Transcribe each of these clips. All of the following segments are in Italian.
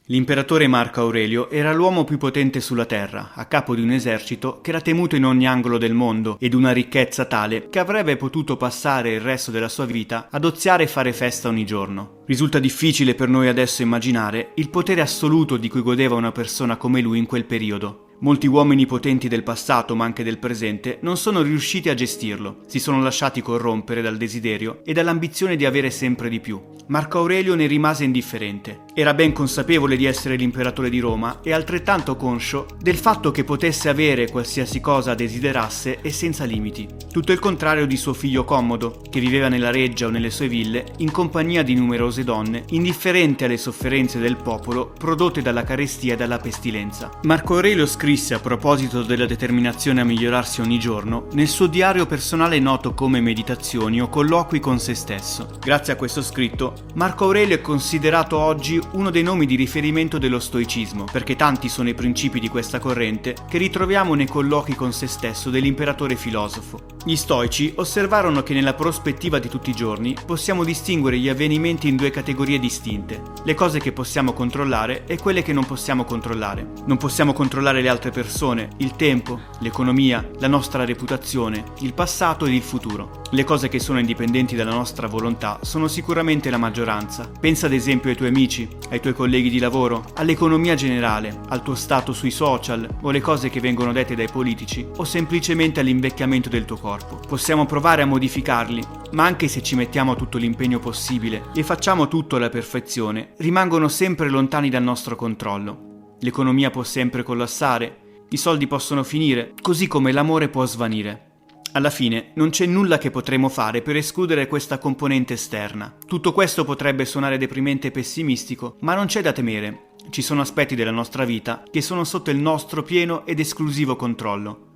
L'imperatore Marco Aurelio era l'uomo più potente sulla terra, a capo di un esercito che era temuto in ogni angolo del mondo ed una ricchezza tale che avrebbe potuto passare il resto della sua vita ad oziare e fare festa ogni giorno. Risulta difficile per noi adesso immaginare il potere assoluto di cui godeva una persona come lui in quel periodo. Molti uomini potenti del passato, ma anche del presente, non sono riusciti a gestirlo, si sono lasciati corrompere dal desiderio e dall'ambizione di avere sempre di più. Marco Aurelio ne rimase indifferente. Era ben consapevole di essere l'imperatore di Roma e altrettanto conscio del fatto che potesse avere qualsiasi cosa desiderasse e senza limiti. Tutto il contrario di suo figlio Commodo, che viveva nella reggia o nelle sue ville, in compagnia di numerose donne, indifferente alle sofferenze del popolo prodotte dalla carestia e dalla pestilenza. Marco Aurelio scrisse a proposito della determinazione a migliorarsi ogni giorno nel suo diario personale noto come Meditazioni o Colloqui con se stesso. Grazie a questo scritto, Marco Aurelio è considerato oggi uno dei nomi di riferimento dello stoicismo, perché tanti sono i principi di questa corrente che ritroviamo nei colloqui con se stesso dell'imperatore filosofo. Gli stoici osservarono che nella prospettiva di tutti i giorni possiamo distinguere gli avvenimenti in due categorie distinte: le cose che possiamo controllare e quelle che non possiamo controllare. Non possiamo controllare le altre persone, il tempo, l'economia, la nostra reputazione, il passato ed il futuro. Le cose che sono indipendenti dalla nostra volontà sono sicuramente la maggioranza. Pensa ad esempio ai tuoi amici, ai tuoi colleghi di lavoro, all'economia generale, al tuo stato sui social o le cose che vengono dette dai politici o semplicemente all'invecchiamento del tuo corpo. Possiamo provare a modificarli, ma anche se ci mettiamo tutto l'impegno possibile e facciamo tutto alla perfezione, rimangono sempre lontani dal nostro controllo. L'economia può sempre collassare, i soldi possono finire, così come l'amore può svanire. Alla fine non c'è nulla che potremo fare per escludere questa componente esterna. Tutto questo potrebbe suonare deprimente e pessimistico, ma non c'è da temere. Ci sono aspetti della nostra vita che sono sotto il nostro pieno ed esclusivo controllo.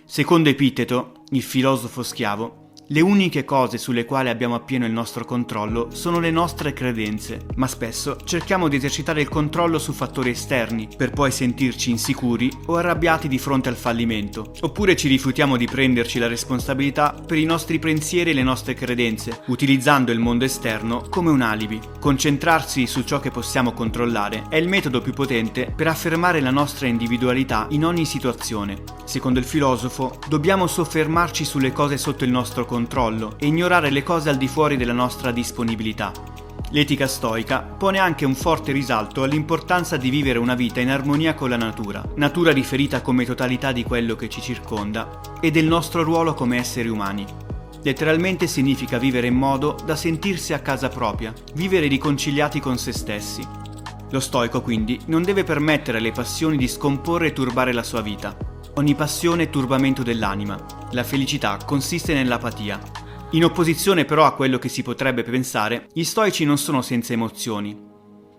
Secondo Epitteto, il filosofo schiavo, le uniche cose sulle quali abbiamo appieno il nostro controllo sono le nostre credenze, ma spesso cerchiamo di esercitare il controllo su fattori esterni per poi sentirci insicuri o arrabbiati di fronte al fallimento, oppure ci rifiutiamo di prenderci la responsabilità per i nostri pensieri e le nostre credenze, utilizzando il mondo esterno come un alibi. Concentrarsi su ciò che possiamo controllare è il metodo più potente per affermare la nostra individualità in ogni situazione. Secondo il filosofo, dobbiamo soffermarci sulle cose sotto il nostro controllo e ignorare le cose al di fuori della nostra disponibilità. L'etica stoica pone anche un forte risalto all'importanza di vivere una vita in armonia con la natura riferita come totalità di quello che ci circonda e del nostro ruolo come esseri umani. Letteralmente significa vivere in modo da sentirsi a casa propria, vivere riconciliati con se stessi. Lo stoico quindi non deve permettere alle passioni di scomporre e turbare la sua vita. Ogni passione è turbamento dell'anima. La felicità consiste nell'apatia. In opposizione però a quello che si potrebbe pensare, gli stoici non sono senza emozioni.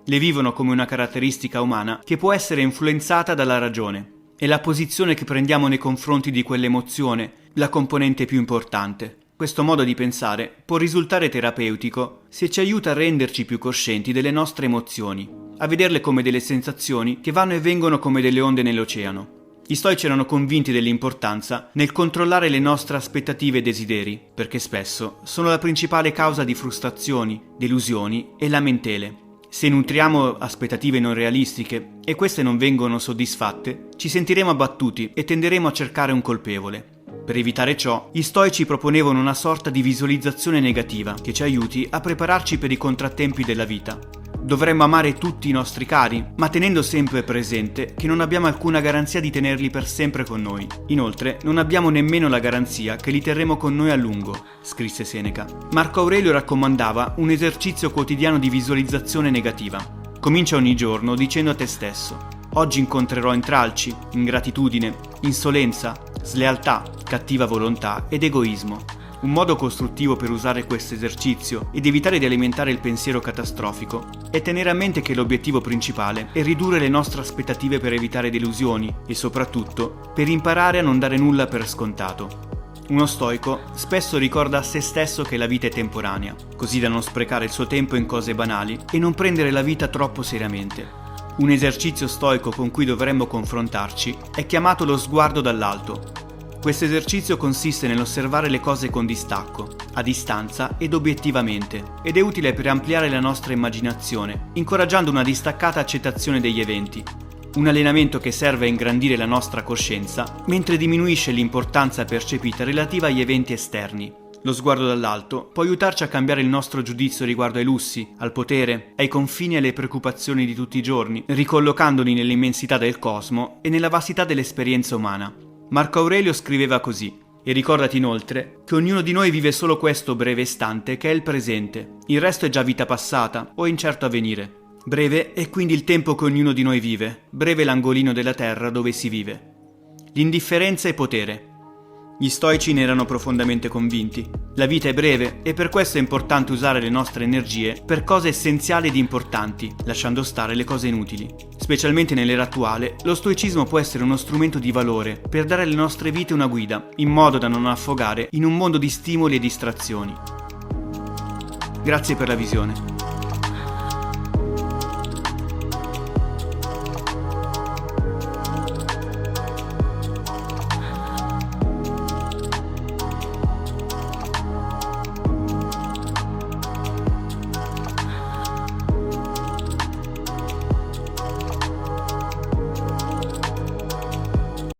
Le vivono come una caratteristica umana che può essere influenzata dalla ragione. È la posizione che prendiamo nei confronti di quell'emozione la componente più importante. Questo modo di pensare può risultare terapeutico se ci aiuta a renderci più coscienti delle nostre emozioni, a vederle come delle sensazioni che vanno e vengono come delle onde nell'oceano. Gli stoici erano convinti dell'importanza nel controllare le nostre aspettative e desideri, perché spesso sono la principale causa di frustrazioni, delusioni e lamentele. Se nutriamo aspettative non realistiche e queste non vengono soddisfatte, ci sentiremo abbattuti e tenderemo a cercare un colpevole. Per evitare ciò, gli stoici proponevano una sorta di visualizzazione negativa che ci aiuti a prepararci per i contrattempi della vita. Dovremmo amare tutti i nostri cari, ma tenendo sempre presente che non abbiamo alcuna garanzia di tenerli per sempre con noi. Inoltre, non abbiamo nemmeno la garanzia che li terremo con noi a lungo, scrisse Seneca. Marco Aurelio raccomandava un esercizio quotidiano di visualizzazione negativa. Comincia ogni giorno dicendo a te stesso: oggi incontrerò intralci, ingratitudine, insolenza, slealtà, cattiva volontà ed egoismo. Un modo costruttivo per usare questo esercizio ed evitare di alimentare il pensiero catastrofico è tenere a mente che l'obiettivo principale è ridurre le nostre aspettative per evitare delusioni e soprattutto per imparare a non dare nulla per scontato. Uno stoico spesso ricorda a se stesso che la vita è temporanea, così da non sprecare il suo tempo in cose banali e non prendere la vita troppo seriamente. Un esercizio stoico con cui dovremmo confrontarci è chiamato lo sguardo dall'alto. Questo esercizio consiste nell'osservare le cose con distacco, a distanza ed obiettivamente, ed è utile per ampliare la nostra immaginazione, incoraggiando una distaccata accettazione degli eventi. Un allenamento che serve a ingrandire la nostra coscienza, mentre diminuisce l'importanza percepita relativa agli eventi esterni. Lo sguardo dall'alto può aiutarci a cambiare il nostro giudizio riguardo ai lussi, al potere, ai confini e alle preoccupazioni di tutti i giorni, ricollocandoli nell'immensità del cosmo e nella vastità dell'esperienza umana. Marco Aurelio scriveva così: e ricordati inoltre che ognuno di noi vive solo questo breve istante che è il presente, il resto è già vita passata o incerto avvenire. Breve è quindi il tempo che ognuno di noi vive, breve l'angolino della terra dove si vive. L'indifferenza è potere. Gli stoici ne erano profondamente convinti. La vita è breve e per questo è importante usare le nostre energie per cose essenziali ed importanti, lasciando stare le cose inutili. Specialmente nell'era attuale, lo stoicismo può essere uno strumento di valore per dare alle nostre vite una guida, in modo da non affogare in un mondo di stimoli e distrazioni. Grazie per la visione.